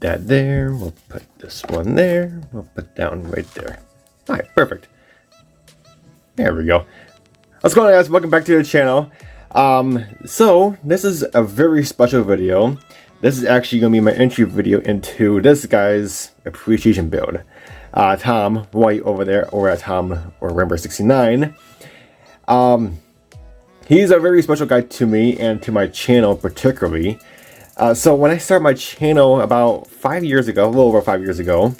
that there. We'll put this one there. We'll put that one right there. All right, perfect. There we go. What's going on, guys? Welcome back to the channel. So this is a very special video. This is actually going to be my entry video into this guy's appreciation build. Tom White over there, or at Tom or Airbrush 69. He's a very special guy to me and to my channel particularly. So when I started my channel about 5 years ago, a little over 5 years ago,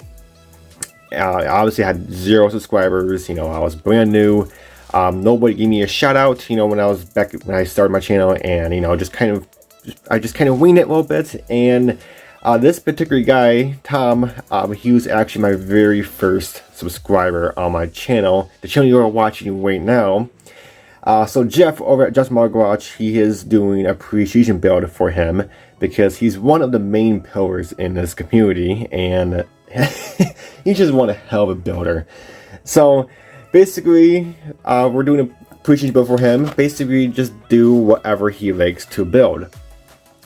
I obviously had 0 subscribers. You know, I was brand new. Nobody gave me a shout out. You know, when I started my channel, and you know, I just kind of winged it a little bit. And this particular guy, Tom, he was actually my very first subscriber on my channel, the channel you're watching right now. So Jeff over at Just My Garage, he is doing an appreciation build for him because he's one of the main pillars in this community, and he's just one hell of a builder. So basically, we're doing an appreciation build for him. Basically, just do whatever he likes to build.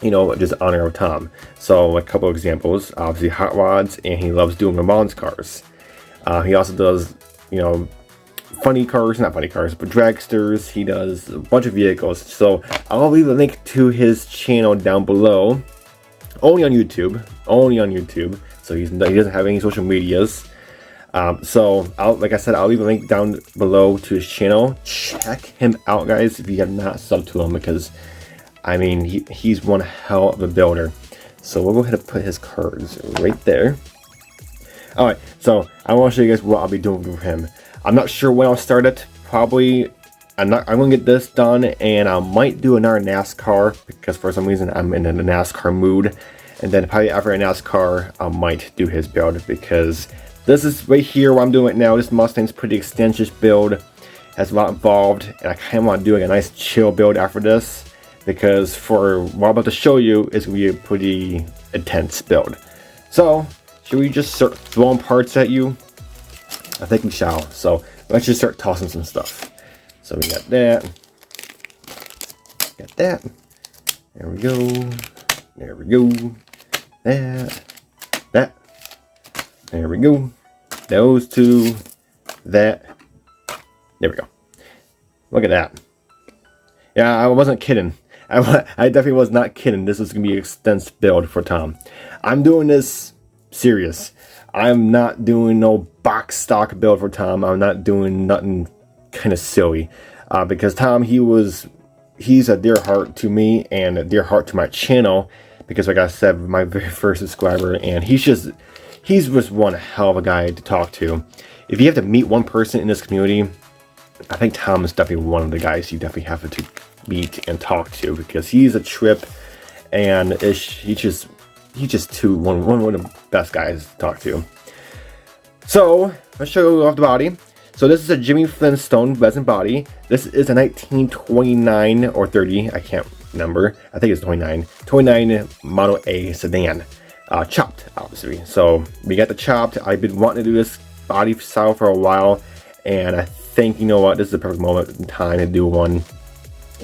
You know, just honor of Tom. So a couple of examples, obviously hot rods, and he loves doing Le Mans cars. He also does, you know, funny cars, not funny cars, but dragsters. He does a bunch of vehicles. So I'll leave a link to his channel down below. Only on YouTube. So he doesn't have any social medias. So like I said, I'll leave a link down below to his channel. Check him out, guys, if you have not subbed to him, because I mean, he's one hell of a builder. So we'll go ahead and put his cards right there. Alright, so I want to show you guys what I'll be doing for him. I'm not sure when I'll start it. Probably, I'm going to get this done, and I might do another NASCAR, because for some reason I'm in a NASCAR mood. And then probably after a NASCAR, I might do his build, because this is right here what I'm doing right now. This Mustang's pretty extensive build. Has a lot involved, and I kind of want to do like a nice chill build after this. Because for what I'm about to show you is going to be a pretty intense build. So, should we just start throwing parts at you? I think we shall. So, let's just start tossing some stuff. So, we got that. Got that. There we go. There we go. That. That. There we go. Those two. That. There we go. Look at that. Yeah, I wasn't kidding. I definitely was not kidding. This is going to be an extensive build for Tom. I'm doing this serious. I'm not doing no box stock build for Tom. I'm not doing nothing kind of silly. Because Tom, he's a dear heart to me and a dear heart to my channel. Because like I said, my very first subscriber, and he's just one hell of a guy to talk to. If you have to meet one person in this community, I think Tom is definitely one of the guys you definitely have to meet and talk to, because he's a trip, and he's just one of the best guys to talk to. So let's show you off the body. So this is a Jimmy Flintstone resin body. This is a 1929 or 30, I can't remember. I think it's 29 Model A sedan, chopped obviously. So we got the chopped. I've been wanting to do this body style for a while, and I think, you know what, this is the perfect moment in time to do one.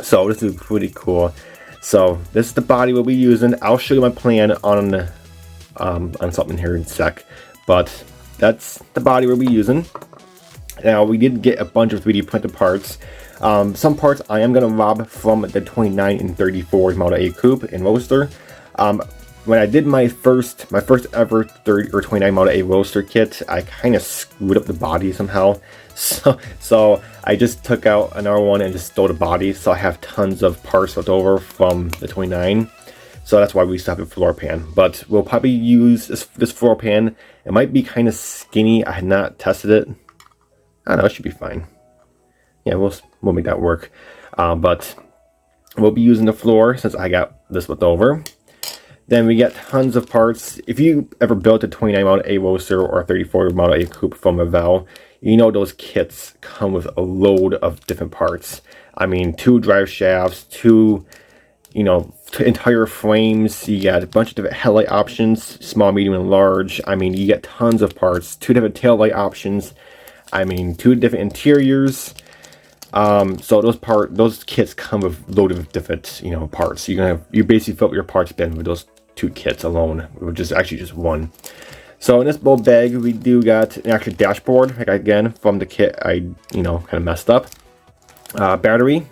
So this is pretty cool. So this is the body we'll be using. I'll show you my plan on something here in a sec, but that's the body we'll be using. Now we did get a bunch of 3D printed parts. Some parts I am gonna rob from the 29 and 34 Model A coupe and roadster. When I did my first ever 30 or 29 Model A roadster kit, I kind of screwed up the body somehow. So I just took out another one and just stole the body. So I have tons of parts left over from the 29. So that's why we still have a floor pan. But we'll probably use this floor pan. It might be kind of skinny. I had not tested it. I don't know, it should be fine. Yeah, we'll make that work. But we'll be using the floor since I got this left over. Then we get tons of parts. If you ever built a 29 Model A roadster or a 34 Model A coupe from Revell, you know those kits come with a load of different parts. I mean, 2 drive shafts, 2 entire frames. You got a bunch of different headlight options, small, medium, and large. I mean, you get tons of parts. 2 different tail light options. I mean, 2 different interiors. So those kits come with a load of different, parts. You basically fill up your parts bin with those 2 kits alone, which is actually just 1. So in this little bag, we do got an actual dashboard, like again from the kit I kind of messed up. Battery,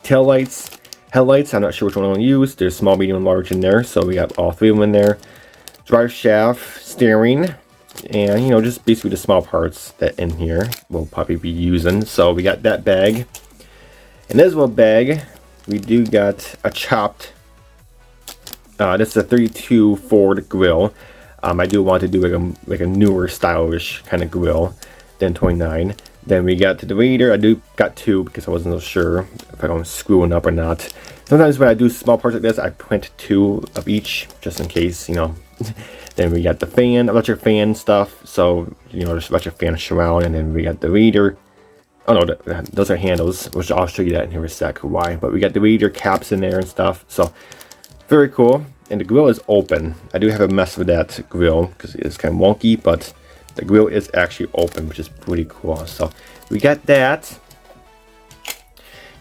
tail lights, headlights. I'm not sure which one I'm going to use. There's small, medium, and large in there, so we got all 3 of them in there. Drive shaft, steering, and just basically the small parts that in here we'll probably be using. So we got that bag. In this little bag, we do got a chopped. This is a 32 Ford grill. I do want to do like a newer, stylish kind of grill than 29. Then we got the radiator. I do got 2 because I wasn't so sure if I'm going to screw one up or not. Sometimes when I do small parts like this, I print 2 of each just in case, Then we got the fan, electric fan stuff. So, just electric fan surround. And then we got the radiator. Oh no, those are handles, which I'll show you that in here in a sec why. But we got the radiator caps in there and stuff. So, very cool. And the grill is open. I do have a mess with that grill because it's kind of wonky, but the grill is actually open, which is pretty cool. So we got that.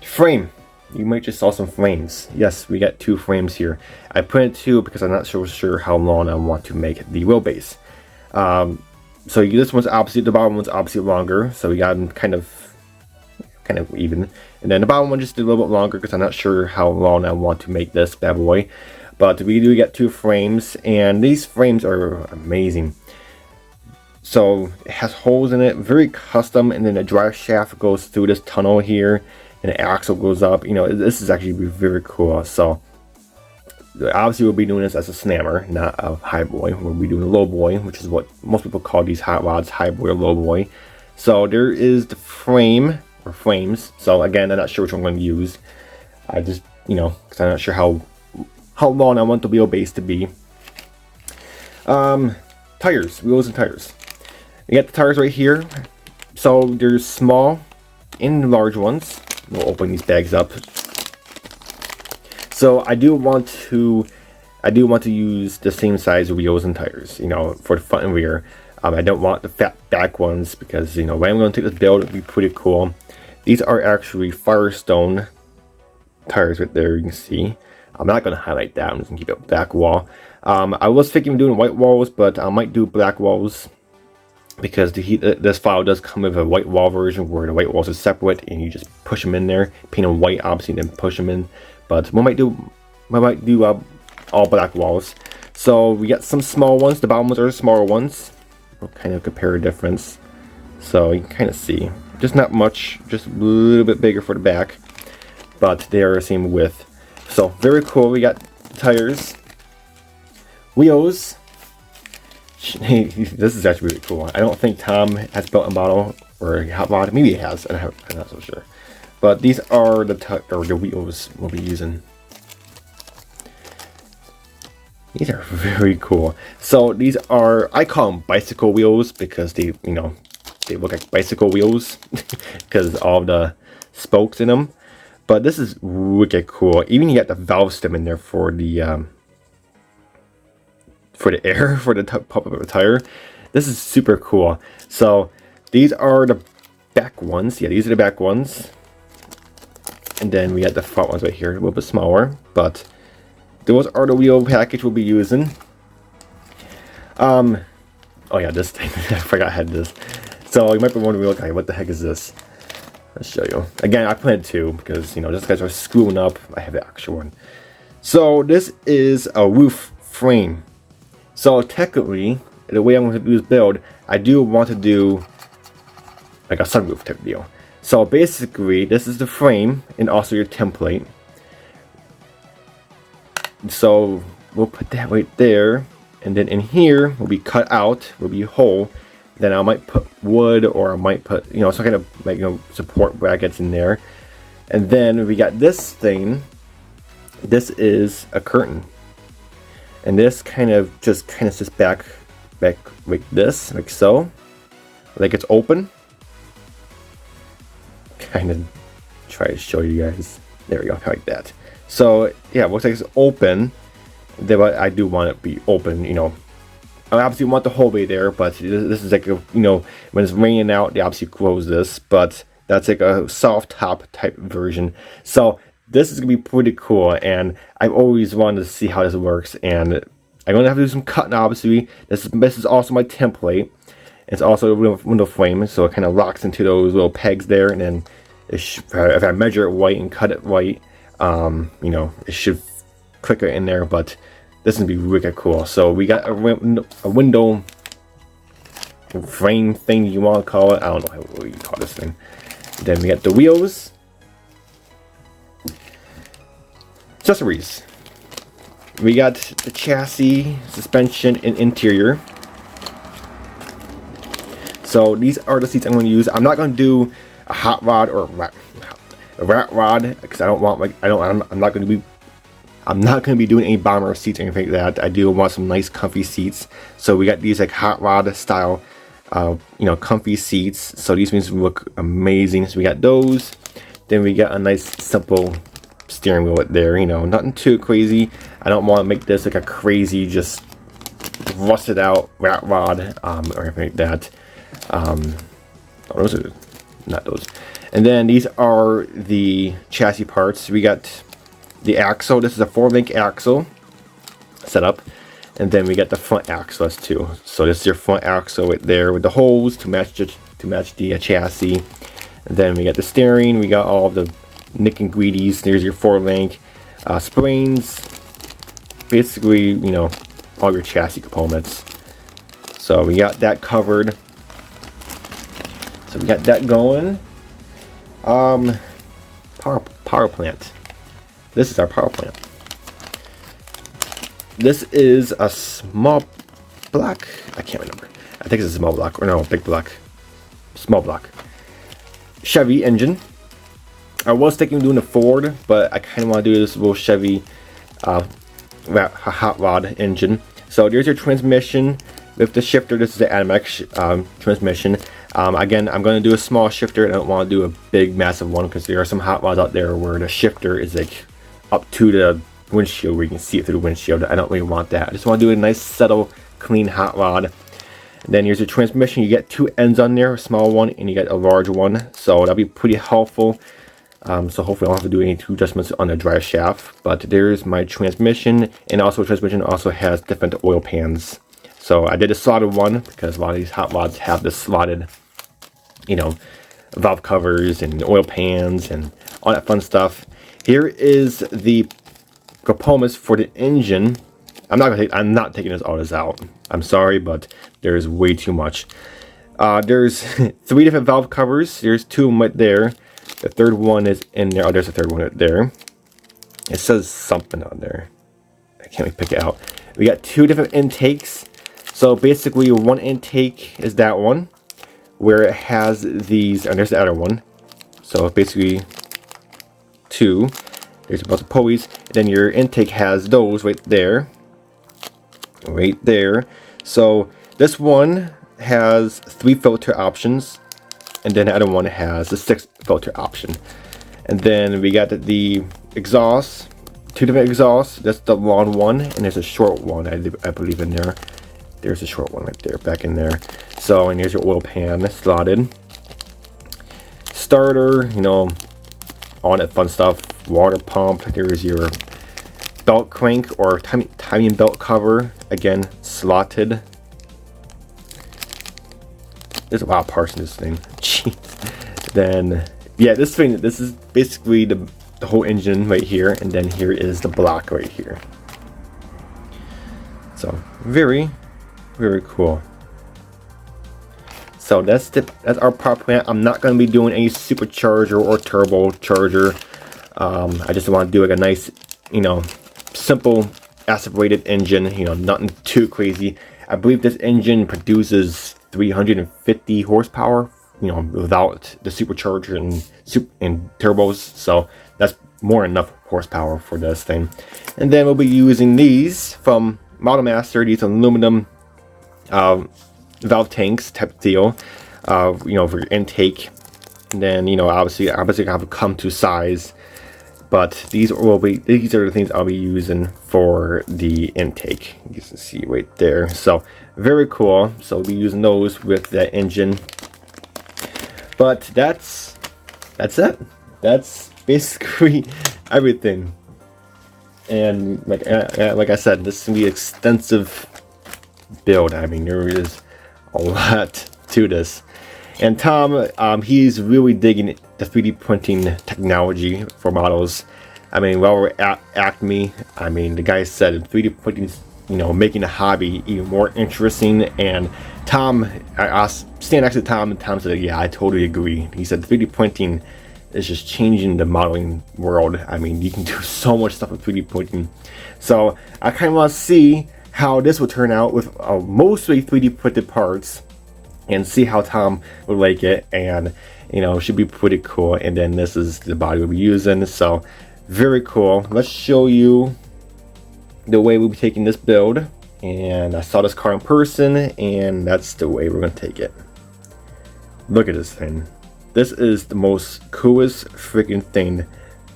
Frame. You might just saw some frames. Yes, we got 2 frames here. I put in 2 because I'm not sure how long I want to make the wheelbase. So this one's obviously, the bottom one's obviously longer. So we got them kind of even. And then the bottom one just a little bit longer because I'm not sure how long I want to make this bad boy. But we do get 2 frames, and these frames are amazing. So it has holes in it, very custom, and then the drive shaft goes through this tunnel here, and the axle goes up. This is actually very cool. So obviously we'll be doing this as a snammer, not a high boy. We'll be doing a low boy, which is what most people call these hot rods, high boy or low boy. So there is the frame, or frames. So again, I'm not sure which one I'm going to use. I just, because I'm not sure how long I want the wheelbase to be. Tires, wheels and tires. We got the tires right here. So there's small and large ones. We'll open these bags up. So I do want to use the same size wheels and tires, for the front and rear. I don't want the fat back ones because, when I'm going to take this build, it'll be pretty cool. These are actually Firestone tires right there, you can see. I'm not going to highlight that. I'm just going to keep it black wall. I was thinking of doing white walls, but I might do black walls because this file does come with a white wall version where the white walls are separate and you just push them in there, paint them white, obviously, and then push them in. But we might do all black walls. So we got some small ones. The bottom ones are the smaller ones. We'll kind of compare a difference. So you can kind of see, just not much, just a little bit bigger for the back, but they are the same width. So very cool. We got tires, wheels. This is actually really cool. I don't think Tom has built a model or a hot rod. Maybe he has. I'm not so sure. But these are the wheels we'll be using. These are very cool. So these are, I call them bicycle wheels because they look like bicycle wheels because all the spokes in them. But this is wicked cool. Even you got the valve stem in there for the air, for the pump of the tire. This is super cool. So these are the back ones. Yeah, these are the back ones. And then we got the front ones right here, a little bit smaller. But those are the wheel package we'll be using. Oh yeah, this thing. I forgot I had this. So you might be wondering, okay, what the heck is this? Let's show you. Again, I planted 2 because, just guys are screwing up. I have the actual one. So this is a roof frame. So technically, the way I'm going to do this build, I do want to do like a sunroof type deal. So basically, this is the frame and also your template. So we'll put that right there. And then in here will be cut out, will be a hole. Then I might put wood, or I might put, some kind of like support brackets in there. And then we got this thing. This is a curtain, and this kind of sits back like this, like so, like it's open. Kind of try to show you guys. There we go, like that. So yeah, it looks like it's open. Then I do want it to be open, I obviously want the whole way there, but this is like when it's raining out, they obviously close this, but that's like a soft top type version. So this is gonna be pretty cool, and I've always wanted to see how this works, and I'm gonna have to do some cutting, obviously. This is also my template. It's also a window frame, so it kind of locks into those little pegs there, and then if I measure it white and cut it white, you know, it should click it in there. But this is gonna be wicked cool. So we got a window frame thing, you want to call it. I don't know what you call this thing. Then we got the wheels, accessories. We got the chassis, suspension, and interior. So these are the seats I'm going to use. I'm not going to do a hot rod or a rat rod because I don't want, like, I'm not going to be doing any bomber seats or anything like that. I do want some nice comfy seats. So we got these like hot rod style, you know, comfy seats. So these ones look amazing. So we got those. Then we got a nice simple steering wheel there, you know, nothing too crazy. I don't want to make this like a crazy, just rusted out rat rod or anything like that. Oh, those are not those. And then these are the chassis parts. We got the axle. This is a 4-link axle setup, and then we got the front axle too. So this is your front axle right there with the holes to match the chassis. And then we got the steering. We got all the nick and greedies. There's your 4-link springs. Basically, you know, all your chassis components. So we got that covered. So we got that going. Power plant. This is our power plant. This is a small block. I can't remember. I think it's a small block, or no, big block. Small block. Chevy engine. I was thinking of doing a Ford, but I kind of want to do this little Chevy hot rod engine. So there's your transmission with the shifter. This is the N.Y.S transmission. Again, I'm going to do a small shifter. I don't want to do a big massive one because there are some hot rods out there where the shifter is like up to the windshield where you can see it through the windshield. I don't really want that. I just want to do a nice subtle clean hot rod. And then here's your transmission. You get 2 ends on there, a small one and you get a large one, so that'll be pretty helpful. So hopefully I don't have to do any 2 adjustments on the drive shaft. But there's my transmission, and also transmission also has different oil pans. So I did a slotted one because a lot of these hot rods have the slotted, you know, valve covers and oil pans and all that fun stuff. Here is the components for the engine. I'm not taking all this out. I'm sorry, but there's way too much. There's 3 different valve covers. There's 2 of them right there. The third one is in there. Oh, there's a third one right there. It says something on there. I can't really pick it out. We got 2 different intakes. So basically, one intake is that one, where it has these, and there's the other one. So basically 2. There's a bunch of pulleys. Then your intake has those right there. Right there. So this one has 3 filter options, and then the other one has the 6th filter option. And then we got the exhaust, 2 different exhausts. That's the long one, and there's a short one, I believe, in there. There's a short one right there, back in there. So, and here's your oil pan slotted. Starter, you know, all that fun stuff. Water pump. There's your belt crank or timing belt cover. Again, slotted. There's a lot of parts in this thing. Jeez. Then, yeah, this is basically the whole engine right here. And then here is the block right here. So, very cool. So that's our power plant. I'm not going to be doing any supercharger or turbocharger. I just want to do like a nice, you know, simple aspirated engine. You know, nothing too crazy. I believe this engine produces 350 horsepower. You know, without the supercharger and turbos. So that's more than enough horsepower for this thing. And then we'll be using these from Model Master. These aluminum valve tanks type deal, you know, for your intake. And then, you know, obviously I have to come to size, but these are the things I'll be using for the intake. You can see right there. So very cool. So we'll be using those with that engine. But that's it. That's basically everything. And like I said, this is gonna be an extensive build. I mean, there is a lot to this. And Tom, he's really digging the 3D printing technology for models. I mean, while we're at Acme, I mean, the guy said 3D printing, you know, making a hobby even more interesting. And Tom, I asked, stand next to Tom, and Tom said, yeah, I totally agree. He said 3D printing is just changing the modeling world. I mean, you can do so much stuff with 3D printing. So I kind of want to see how this will turn out with mostly 3D printed parts, and see how Tom would like it. And you know, it should be pretty cool. And then this is the body we'll be using. So very cool. Let's show you the way we'll be taking this build. And I saw this car in person, and that's the way we're gonna take it. Look at this thing. This is the most coolest freaking thing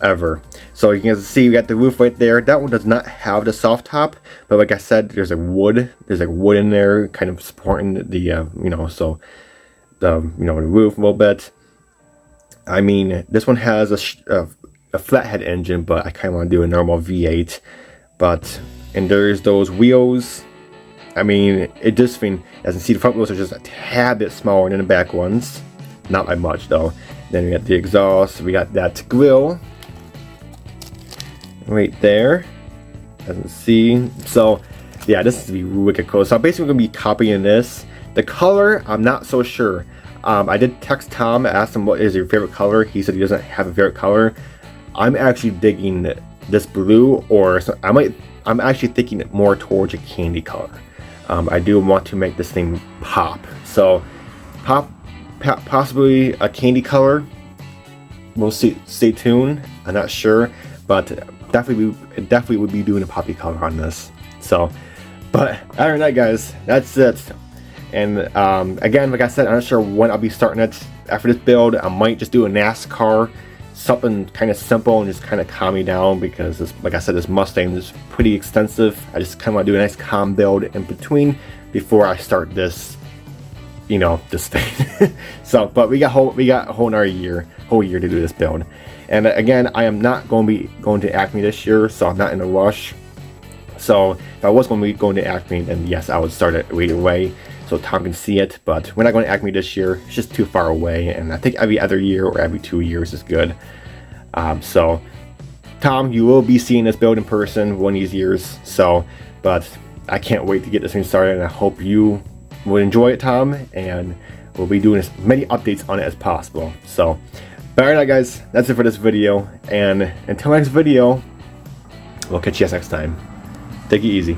ever. So you can see we got the roof right there. That one does not have the soft top, but like I said, there's like wood in there kind of supporting the you know, so the, you know, the roof a little bit. I mean, this one has a flathead engine, but I kind of want to do a normal V8. But and there's those wheels. I mean, it just as you can see, the front wheels are just a tad bit smaller than the back ones. Not by much though. Then we got the exhaust. We got that grill right there, as you can see. So yeah, this is gonna be wicked cool. So I'm basically gonna be copying this. The color, I'm not so sure. I did text Tom, asked him what is your favorite color. He said he doesn't have a favorite color. I'm actually digging this blue, or I'm actually thinking it more towards a candy color. I do want to make this thing pop. So possibly a candy color. We'll see. Stay tuned. I'm not sure, but definitely would be doing a poppy color on this. So, but other than that, guys, that's it. And again, like I said, I'm not sure when I'll be starting it. After this build, I might just do a NASCAR, something kind of simple and just kind of calm me down, because this, like I said, this Mustang is pretty extensive. I just kind of want to do a nice calm build in between before I start this, you know, this thing. So, but we got a whole another whole year to do this build. And again, I am not going to be going to Acme this year, so I'm not in a rush. So if I was going to be going to Acme, then yes, I would start it right away so Tom can see it. But we're not going to Acme this year. It's just too far away, and I think every other year or every 2 years is good. So Tom, you will be seeing this build in person one of these years. So, but I can't wait to get this thing started, and I hope you will enjoy it, Tom, and we'll be doing as many updates on it as possible. So, but alright guys, that's it for this video, and until next video, we'll catch you guys next time. Take it easy.